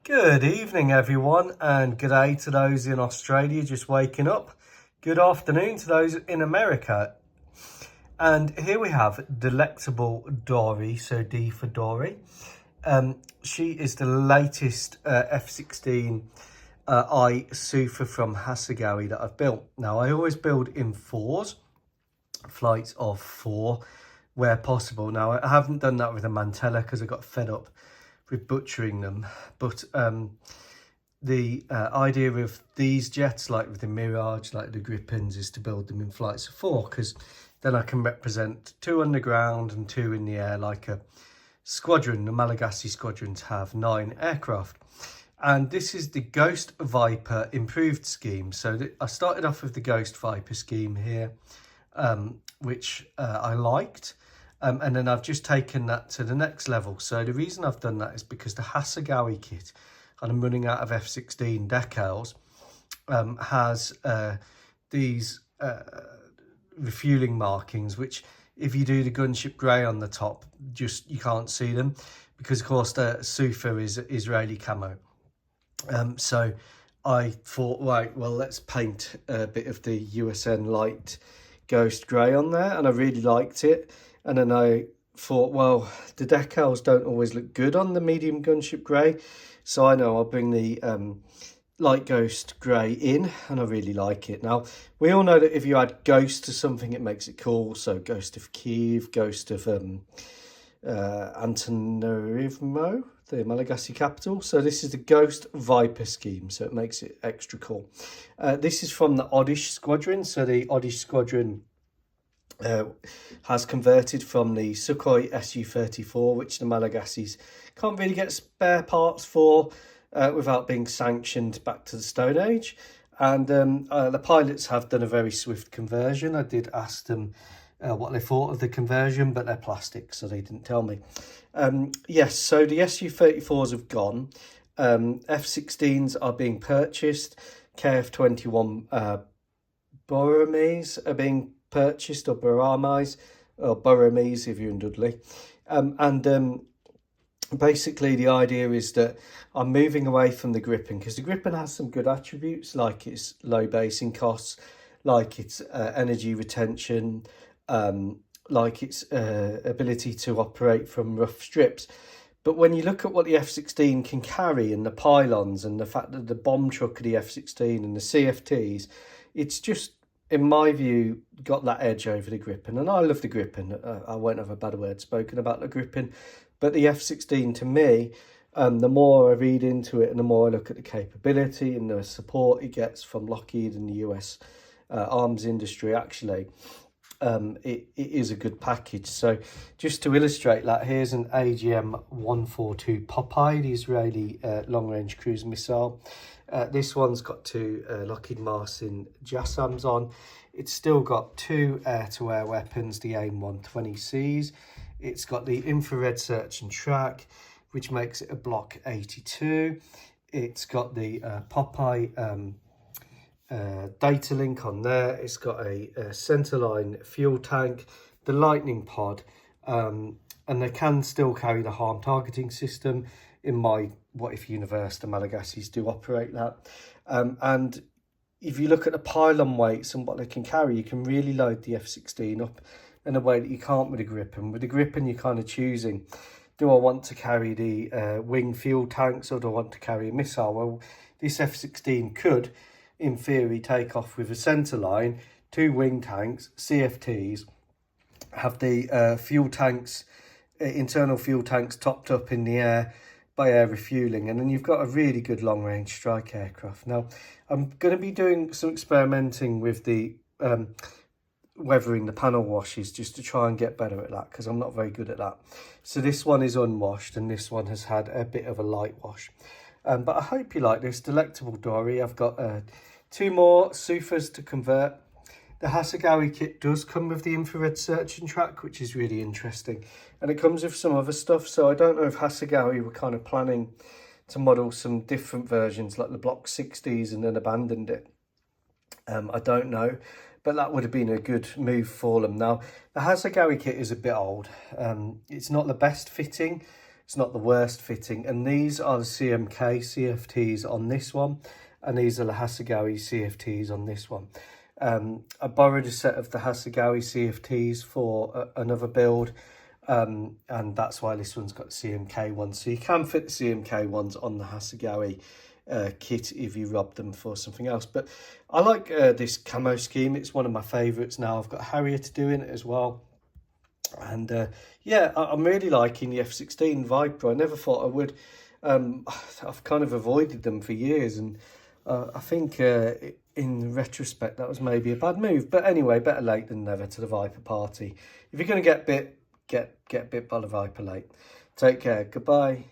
Good evening, everyone, and good day to those in Australia just waking up. Good afternoon to those in America. And here we have Delectable Dory, so D for Dory. She is the latest F-16I Sufa from Hasegawa that I've built. Now, I always build in flights of 4 where possible. Now, I haven't done that with a Mantella because I got fed up with butchering them, but the idea of these jets, like with the Mirage, like the Gripens, is to build them in flights of 4, because then I can represent 2 underground and 2 in the air, like a squadron. The Malagasy squadrons have 9 aircraft, and this is the Ghost Viper improved scheme. So I started off with the Ghost Viper scheme here, which I liked. And then I've just taken that to the next level. So the reason I've done that is because the Hasegawa kit, and I'm running out of F-16 decals, has these refueling markings, which if you do the gunship grey on the top, just you can't see them, because of course the Sufa is Israeli camo. So I thought, right, well, let's paint a bit of the USN light ghost grey on there, and I really liked it. And then I thought, well, the decals don't always look good on the medium gunship grey, so I know I'll bring the light ghost grey in, and I really like it. Now, we all know that if you add ghost to something, it makes it cool. So Ghost of Kiev, Ghost of Antananarivo, the Malagasy capital. So this is the Ghost Viper scheme, so it makes it extra cool. This is from the Oddish Squadron. So the Oddish Squadron has converted from the Sukhoi Su-34, which the Malagasys can't really get spare parts for without being sanctioned back to the Stone Age. And the pilots have done a very swift conversion. I did ask them what they thought of the conversion, but they're plastic, so they didn't tell me. Yes, so the Su-34s have gone. F-16s are being purchased. KF-21 Burmese are being purchased, or Burmese if you're in Dudley. Basically the idea is that I'm moving away from the Gripen, because the Gripen has some good attributes, like its low basing costs, like its energy retention, like its ability to operate from rough strips. But when you look at what the F-16 can carry, and the pylons, and the fact that the bomb truck of the F-16 and the CFTs, it's just, in my view, got that edge over the Gripen. And I love the Gripen. I won't have a bad word spoken about the Gripen. But the F-16, to me, the more I read into it and the more I look at the capability and the support it gets from Lockheed and the US arms industry, actually, it is a good package. So just to illustrate that, here's an AGM-142 Popeye, the Israeli long-range cruise missile. This one's got 2 Lockheed Martin JASSMs on. It's still got 2 air-to-air weapons, the AIM-120Cs. It's got the infrared search and track, which makes it a Block 82. It's got the Popeye data link on there. It's got a centerline fuel tank, the lightning pod, and they can still carry the harm targeting system. In my What If universe, the Malagasys do operate that. And if you look at the pylon weights and what they can carry, you can really load the F-16 up in a way that you can't with a Gripen. With a Gripen, you're kind of choosing, do I want to carry the wing fuel tanks, or do I want to carry a missile? Well, this F-16 could, in theory, take off with a centre line, 2 wing tanks, CFTs, have the fuel tanks, internal fuel tanks topped up in the air by air refueling, and then you've got a really good long-range strike aircraft. Now, I'm going to be doing some experimenting with the weathering the panel washes, just to try and get better at that, because I'm not very good at that. So this one is unwashed, and this one has had a bit of a light wash. But I hope you like this Delectable Dory. I've got 2 more Sufas to convert. The Hasegawa kit does come with the infrared search and track, which is really interesting. And it comes with some other stuff. So I don't know if Hasegawa were kind of planning to model some different versions, like the Block 60s, and then abandoned it. I don't know. But that would have been a good move for them. Now, the Hasegawa kit is a bit old. It's not the best fitting. it's not the worst fitting. And these are the CMK CFTs on this one, and these are the Hasegawa CFTs on this one. I borrowed a set of the Hasegawa CFTs for another build, and that's why this one's got CMK ones. So you can fit the CMK ones on the Hasegawa kit if you rob them for something else. But I like this camo scheme. It's one of my favourites now. I've got Harrier to do in it as well. And yeah, I'm really liking the F-16 Viper. I never thought I would. I've kind of avoided them for years, and I think in retrospect that was maybe a bad move. But anyway, better late than never to the Viper party. If you're going to get bit, get bit by the Viper late. Take care. Goodbye.